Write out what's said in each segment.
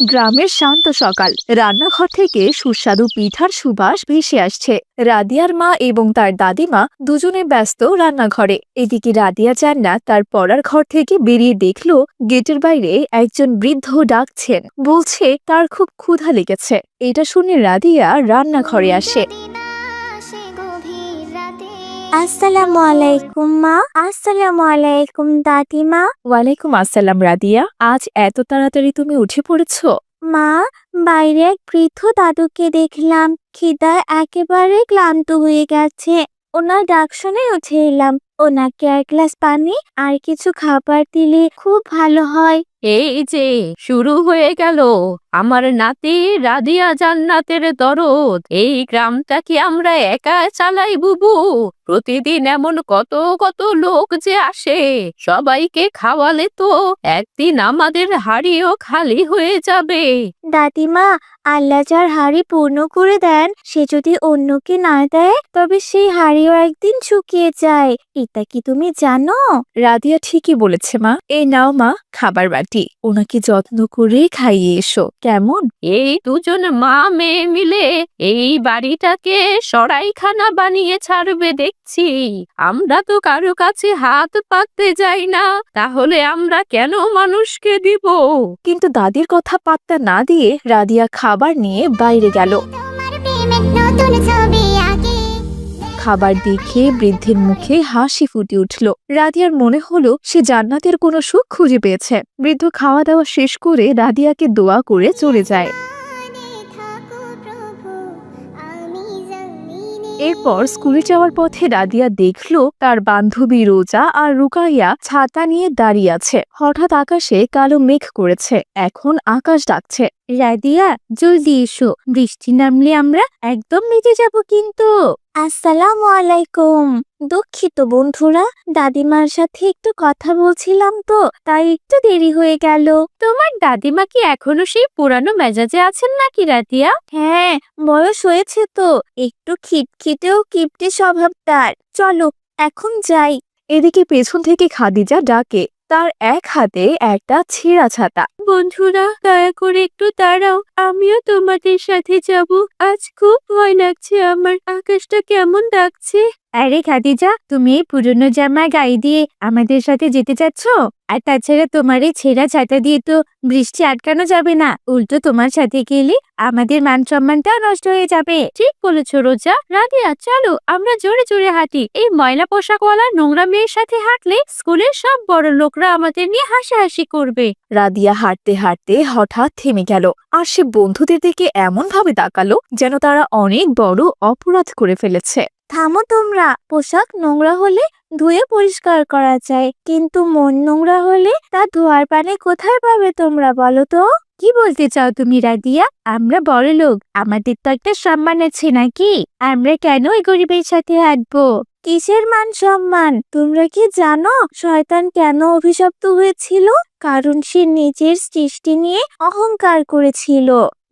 গ্রামের শান্ত সকাল। রান্নাঘর থেকে সুস্বাদু পিঠার সুবাস ভেসে আসছে। রাদিয়ার মা এবং তার দাদিমা দুজনে ব্যস্ত রান্নাঘরে। এদিকে রাদিয়া জান্নাত তার পড়ার ঘর থেকে বেরিয়ে দেখলো গেটের বাইরে একজন বৃদ্ধ ডাকছেন, বলছে তার খুব ক্ষুধা লেগেছে। এটা শুনে রাদিয়া রান্নাঘরে আসে। আসসালামু আলাইকুম মা। আসসালামু আলাইকুম দাদিমা। ওয়ালাইকুম আসসালাম রাদিয়া, আজ এত তাড়াতাড়ি তুমি উঠে পড়েছো? মা, বাইরে এক বৃদ্ধ দাদুকে দেখলাম, খিদায় একেবারে ক্লান্ত হয়ে গেছে। ওনার ডাক শুনে উঠে এলাম। ওনাকে এক গ্লাস পানি আর কিছু খাবার দিলে খুব ভালো হয়। এই যে শুরু হয়ে গেল আমার নাতি রাদিয়া জান্নাতের দরদ। এই গ্রামটা কি আমরা একা চালাই বুবু? প্রতিদিন এমন কত কত লোক যে আসে, সবাইকে খাওয়ালে তো একদিন আমাদের হাড়িও খালি হয়ে যাবে। দাদিমা, আল্লাহ যার হাড়ি পূর্ণ করে দেন, সে যদি অন্যকে না দেয় তবে সেই হাড়িও একদিন শুকিয়ে যায়। এটা কি তুমি জানো? রাদিয়া ঠিকই বলেছে মা। এই নাও মা খাবার বাটি, ওনাকে যত্ন করে খাইয়ে এসো, কেমন? এই দুজন মা মেয়ে মিলে এই বাড়িটাকে সরাইখানা বানিয়ে ছাড়বে দেখছি। আমরা তো কারো কাছে হাত পাততে যাই না, তাহলে আমরা কেন মানুষকে দিব? কিন্তু দাদির কথা পাত্তা না দিয়ে রাদিয়া খাবার নিয়ে বাইরে গেল। খাবার দেখে বৃদ্ধের মুখে হাসি ফুটে উঠল। রাদিয়ার মনে হলো সে জান্নাতের কোনো সুখ খুঁজে পেয়েছে। বৃদ্ধ খাওয়া দাওয়া শেষ করে রাদিয়াকে দোয়া করে চলে যায়। এরপর স্কুলে যাওয়ার পথে রাদিয়া দেখলো তার বান্ধবী রোজা আর রুকাইয়া ছাতা নিয়ে দাঁড়িয়ে আছে। হঠাৎ আকাশে কালো মেঘ করেছে, এখন আকাশ ডাকছে। রাদিয়া, জলদি এসো, বৃষ্টি নামলে আমরা একদম ভিজে যাব কিন্তু। আসসালামু আলাইকুম। দুঃখিত বন্ধুরা, দাদিমার সাথে একটু কথা বলছিলাম তো, তাই একটু দেরি হয়ে গেল। তোমার দাদিমা কি এখনো সেই পুরানো মেজাজে আছেন নাকি রাদিয়া? হ্যাঁ, বয়স হয়েছে তো, একটু খিটখিটেও কিপটে স্বভাব তার। চলো এখন যাই। এদিকে পেছন থেকে খাদিজা ডাকে, তার এক হাতে একটা ছেঁড়া ছাতা। বন্ধুরা, দয়া করে একটু দাঁড়াও, আমিও তোমাদের সাথে যাব। আজ খুব ভয় লাগছে আমার, আকাশটা কেমন ডাকছে। আরে খাদিজা, তুমি এই পুরনো জামা গায়ে দিয়ে আমাদের সাথে যেতে চাচ্ছ? আর তাছাড়া তোমার এই ছেঁড়া ছাতা দিয়ে তো বৃষ্টি আটকানো যাবে না, উল্টো তোমার সাথে গেলে আমাদের মান সম্মানটাও নষ্ট হয়ে যাবে। ঠিক বলেছো রোজা। রাদিয়া, চলো আমরা জোরে জোরে হাঁটি। এই ময়লা পোশাকওয়ালা নোংরা মেয়ের সাথে হাঁটলে স্কুলের সব বড় লোকরা আমাদের নিয়ে হাসাহাসি করবে। রাদিয়া হাঁটতে হাঁটতে হঠাৎ থেমে গেল, আর সে বন্ধুদের দিকে এমন ভাবে তাকালো যেন তারা অনেক বড় অপরাধ করে ফেলেছে। থামো তোমরা। পোশাক নোংরা হলে ধুয়ে পরিষ্কার করা যায়, কিন্তু মন নোংরা হলে তা ধোয়ার পানি কোথায় পাবে তোমরা বলো তো? কি বলতে চাও তুমি রাদিয়া? আমরা বড় লোক, আমাদের তো একটা সম্মান আছে নাকি? আমরা কেন ওই গরিবের সাথে হাঁটবো? কিসের মান সম্মান? তোমরা কি জানো শয়তান কেন অভিশপ্ত হয়েছিল? কারণ সে নিজের সৃষ্টি নিয়ে অহংকার করেছিল।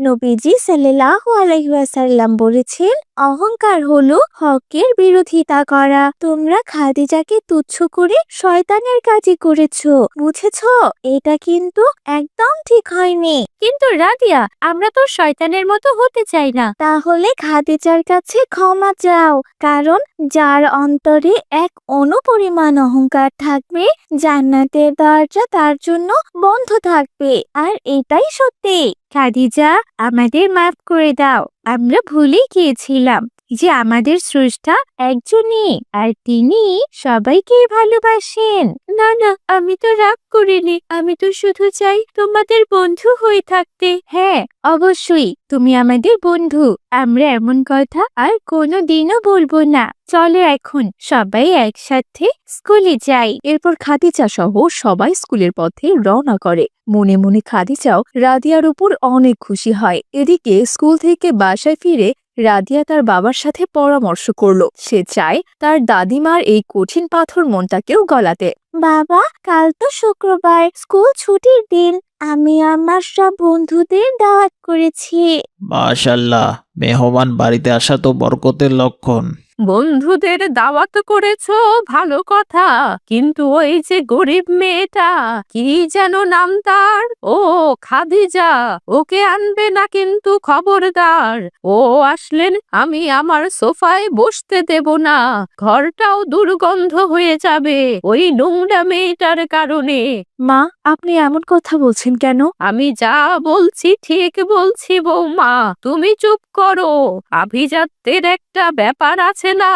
নবীজি সাল্লাল্লাহু আলাইহি ওয়াসাল্লাম বলেছেন, অহংকার হলো হকের বিরোধিতা করা। তোমরা খাদিজাকে তুচ্ছ করে শয়তানের কাজই করেছো, বুঝেছো? এটা কিন্তু একদম ঠিক হয়নি। কিন্তু রাদিয়া, আমরা তো শয়তানের মতো হতে চাই না। তাহলে খাদিজার কাছে ক্ষমা চাও, কারণ যার অন্তরে এক অণুপরিমাণ অহংকার থাকবে, জান্নাতের দরজা তার জন্য বন্ধ থাকবে। আর এটাই সত্যি। খাদিজা, আমাদের মাফ করে দাও, আমরা ভুলে গিয়েছিলাম যে আমাদের স্রষ্টা একজনই, আর তিনি সবাইকে ভালোবাসেন। না না, আমি তো রাগ করিনি, আমি তো শুধু চাই তোমাদের বন্ধু হয়ে থাকতে। হ্যাঁ, অবশ্যই তুমি আমাদের বন্ধু। আমরা এমন কথা আর কোনোদিনও বলবো না। চলো এখন সবাই একসাথে স্কুলে যাই। এরপর খাদিজা সহ সবাই স্কুলের পথে রওনা করে। মনে মনে খাদিজাও রাদিয়ার উপর অনেক খুশি হয়। এদিকে স্কুল থেকে বাসায় ফিরে রাদিয়া তার বাবার সাথে পরামর্শ করলো। সে চায় তার দাদিমার এই কঠিন পাথর মনটাকেও গলাতে। বাবা, কাল তো শুক্রবার, স্কুল ছুটির দিন। আমি আমার সব বন্ধুদের দাওয়াত করেছি। মাশাআল্লাহ, মেহমান বাড়িতে আসা তো বরকতের লক্ষণ। বন্ধুদের দাওয়াত করেছো ভালো কথা, কিন্তু ওই যে গরিব মেয়েটা, কি যেন নাম তার, ও খাদিজা, ওকে আনবে না কিন্তু খবরদার। ও আসলেন আমি আমার সোফায় বসতে দেব না, ঘরটাও দুর্গন্ধ হয়ে যাবে ওই নোংরা মেয়েটার কারণে। মা, আপনি এমন কথা বলছেন কেন? আমি যা বলছি ঠিক বলছি বৌমা, তুমি চুপ করো। আভিজাত্যের একটা ব্যাপার আছে না।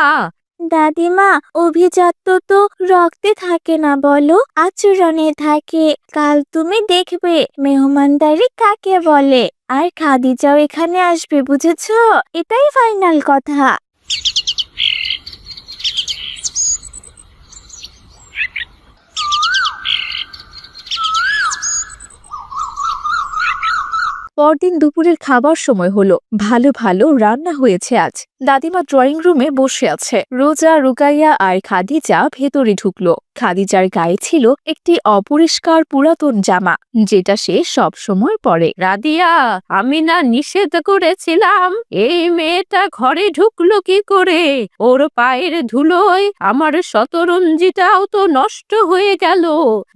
দাদিমা, অভিজাত্য তো রক্তে থাকে না বলো, আচরণে থাকে। কাল তুমি দেখবে মেহমানদারি কাকে বলে। আর খাদিজাও এখানে আসবে, বুঝেছো? এটাই ফাইনাল কথা। পরদিন দুপুরের খাবার সময় হলো। ভালো ভালো রান্না হয়েছে আজ। দাদিমা ড্রয়িং রুমে বসে আছে। রোজা, রুকাইয়া আর খাদিজা ভেতরে ঢুকলো। খাদিজার গায়ে ছিল একটি অপরিষ্কার পুরাতন জামা, যেটা সে সব সময় পরে। রাদিয়া, আমি না নিষেধ করেছিলাম? এই মেয়েটা ঘরে ঢুকলো কি করে? ওর পায়ের ধুলোয় আমার শতরঞ্জিটাও তো নষ্ট হয়ে গেল।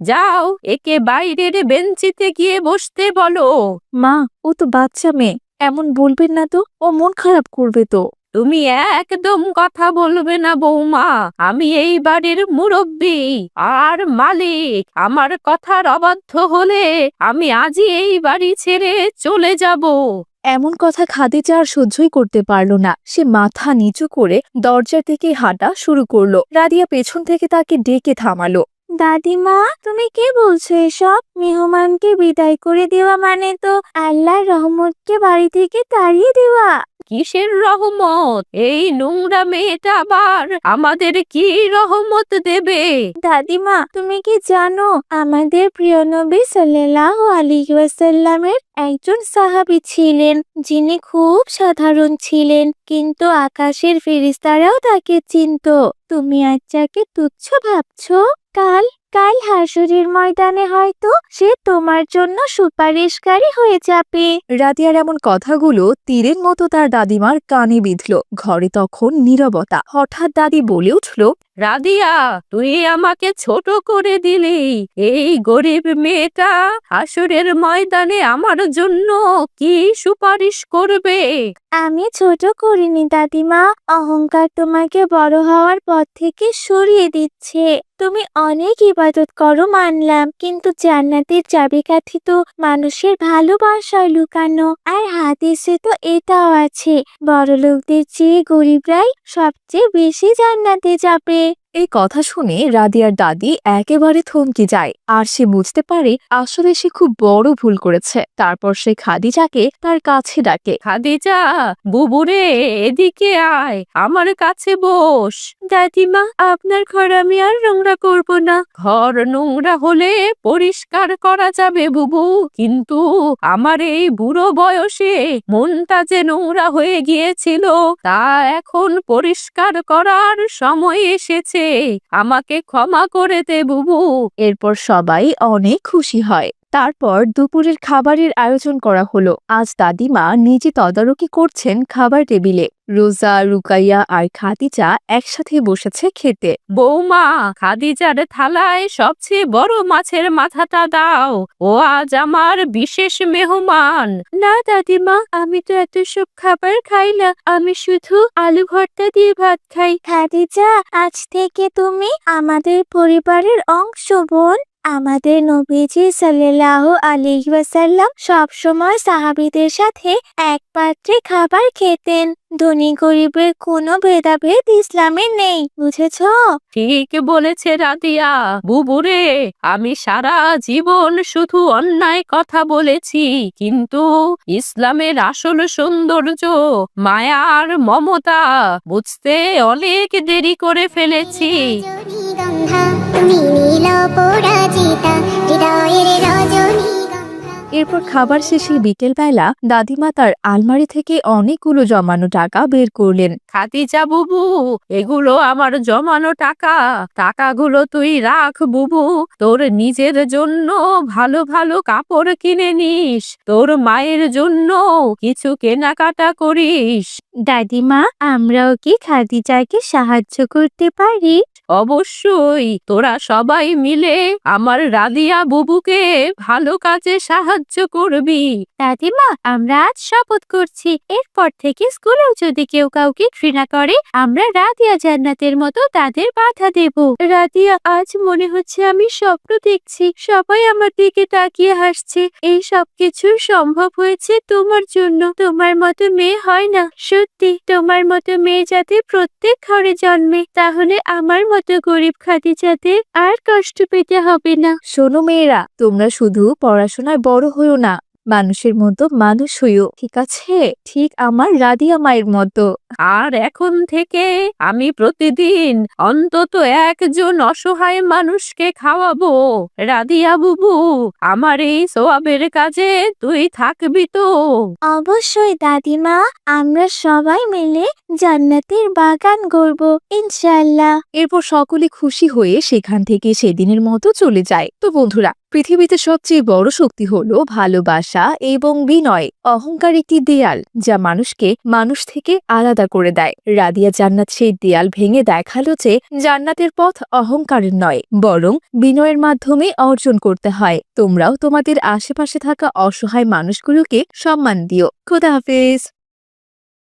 যাও, একে বাইরের বেঞ্চিতে গিয়ে বসতে বলো। মা, ও তো বাচ্চা মেয়ে, এমন বলবেন না তো, ও মন খারাপ করবে তো। তুমি একদম কথা বলবে না বৌমা, আমি এই বাড়ির মুরব্বি আর মালিক। আমার কথার অবাধ্য হলে আমি আজই এই বাড়ি ছেড়ে চলে যাব। এমন কথা খাদিজা আর সহ্যই করতে পারল না। সে মাথা নিচু করে দরজার দিকে হাঁটা শুরু করলো। রাদিয়া পেছন থেকে তাকে ডেকে থামালো। দাদিমা, তুমি কি বলছো এসব? মেহমানকে বিদায় করে দেওয়া মানে তো আল্লাহর রহমতকে বাড়ি থেকে তাড়িয়ে দেওয়া। কিসের রহমত? এই নোংরা মেয়েটা আবার আমাদের কি রহমত দেবে? দাদিমা, তুমি কি জানো আমাদের প্রিয় নবী সাল্লাল্লাহু আলাইহি ওয়াসাল্লামের একজন সাহাবী ছিলেন, যিনি খুব সাধারণ ছিলেন, কিন্তু আকাশের ফেরেশতারাও তাকে চিনতো। তুমি আজ যাকে তুচ্ছ ভাবছো, কাল কাল হাসরের ময়দানে হয়তো সে তোমার জন্য সুপারিশকারী হয়ে যাবে। রাদিয়ার এমন কথাগুলো তীরের মতো তার দাদিমার কানে বিঁধল। ঘরে তখন নীরবতা। হঠাৎ দাদি বলে উঠল, রাদিয়া, তুই আমাকে ছোট করে দিলি। এই গরিব মেয়েটা হাসরের ময়দানে আমার জন্য কি সুপারিশ করবে? আমি ছোট করিনি দাদিমা, অহংকার তোমাকে বড় হওয়ার পথ থেকে সরিয়ে দিচ্ছে। তুমি অনেক ইবাদত করো মানলাম, কিন্তু জান্নাতের চাবিকাঠি তো মানুষের ভালোবাসায় লুকানো। আর হাদিসে তো এটাও আছে, বড়লোকদের চেয়ে গরিবরাই সবচেয়ে বেশি জান্নাতে যাবে। এই কথা শুনে রাদিয়ার দাদি একেবারে থমকে যায়। আর সে বুঝতে পারে আসলে সে খুব বড় ভুল করেছে। তারপর সে খাদিজাকে তার কাছে ডাকে। খাদিজা, বুবুরে, এদিকে আয়, আমার কাছে বস। দাদিমা, আপনার ঘর আমি আর নোংরা করব না। ঘর নোংরা হলে পরিষ্কার করা যাবে বুবু, কিন্তু আমার এই বুড়ো বয়সে মনটা যে নোংরা হয়ে গিয়েছিল, তা এখন পরিষ্কার করার সময় এসেছে। আমাকে ক্ষমা করে দে বুবু। এরপর সবাই অনেক খুশি হয়। তারপর দুপুরের খাবারের আয়োজন করা হলো। আজ দাদিমা নিজে তদারকি করছেন খাবার টেবিলে। রোজা, রুকাইয়া আর খাদিজা একসাথে বসেছে খেতে। বৌমা, খাদিজার থালায় সবচেয়ে বড় মাছের মাথাটা দাও, ও আজ আমার বিশেষ মেহমান। না দাদিমা, আমি তো এত সব খাবার খাই না, আমি শুধু আলু ভর্তা দিয়ে ভাত খাই। খাদিজা, আজ থেকে তুমি আমাদের পরিবারের অংশ বোন। আমাদের নবীজি সাল্লাল্লাহু আলাইহি ওয়াসাল্লাম সব সময় সাহাবীদের সাথে এক পাত্রে খাবার খেতেন। ধনী গরিবের কোনো ভেদাভেদ ইসলামে নেই, বুঝেছো? ঠিক বলেছে রাদিয়া। বুবুরে, আমি সারা জীবন শুধু অন্যায় কথা বলেছি, কিন্তু ইসলামের আসল সৌন্দর্য, মায়া আর মমতা বুঝতে অনেক দেরি করে ফেলেছি। এরপর খাবার শেষে বিকেলবেলা দাদিমা তার আলমারি থেকে অনেকগুলো জমানো টাকা বের করলেন। খাদিজা বুবু, এগুলো আমার জমানো টাকা। টাকাগুলো তুই রাখ বুবু, তোর নিজের জন্য ভালো ভালো কাপড় কিনে নিস, তোর মায়ের জন্য কিছু কেনাকাটা করিস। দাদিমা, আমরাও কি খাদিজাকে সাহায্য করতে পারি? অবশ্যই, তোরা সবাই মিলে আমার রাদিয়া বুবুকে ভালো কাজে সাহায্য করবি। দাদিমা, আমরা আজ শপথ করছি এরপর থেকে স্কুলেও যদি কেউ কাউকে ঘৃণা করে আমরা রাদিয়া জান্নাতের মতো তাদের বাধা দেব। রাদিয়া, আজ মনে হচ্ছে আমি স্বপ্ন দেখছি, সবাই আমার দিকে তাকিয়ে হাসছে। এই সব কিছু সম্ভব হয়েছে তোমার জন্য। তোমার মতো মেয়ে হয় না, সত্যি তোমার মতো মেয়ে যাতে প্রত্যেক ঘরে জন্মে, তাহলে আমার মতো গরিব খাদিজাদের আর কষ্ট পেতে হবে না। শোনো মেয়েরা, তোমরা শুধু পড়াশোনায় বড় হইও না, মানুষের মতো মানুষ হইও, ঠিক আছে? ঠিক আমার রাদিয়া মায়ের মতো। আর এখন থেকে আমি প্রতিদিন অন্তত একজন অসহায় মানুষকে খাওয়াবো। রাদিয়া বুবু, আমার এই সোয়াবের কাজে তুই থাকবি তো? অবশ্যই দাদিমা, আমরা সবাই মিলে জান্নাতের বাগান গড়ব ইনশাআল্লাহ। এরপর সকলে খুশি হয়ে সেখান থেকে সেদিনের মতো চলে যায়। তো বন্ধুরা, পৃথিবীতে সবচেয়ে বড় শক্তি হলো ভালোবাসা এবং বিনয়। অহংকার একটি দেয়াল যা মানুষকে মানুষ থেকে আলাদা করে দেয়। রাদিয়া জান্নাত সেই দেয়াল ভেঙে দেখালো যে জান্নাতের পথ অহংকারের নয়, বরং বিনয়ের মাধ্যমে অর্জন করতে হয়। তোমরাও তোমাদের আশেপাশে থাকা অসহায় মানুষগুলোকে সম্মান দিও। খোদা হাফেজ।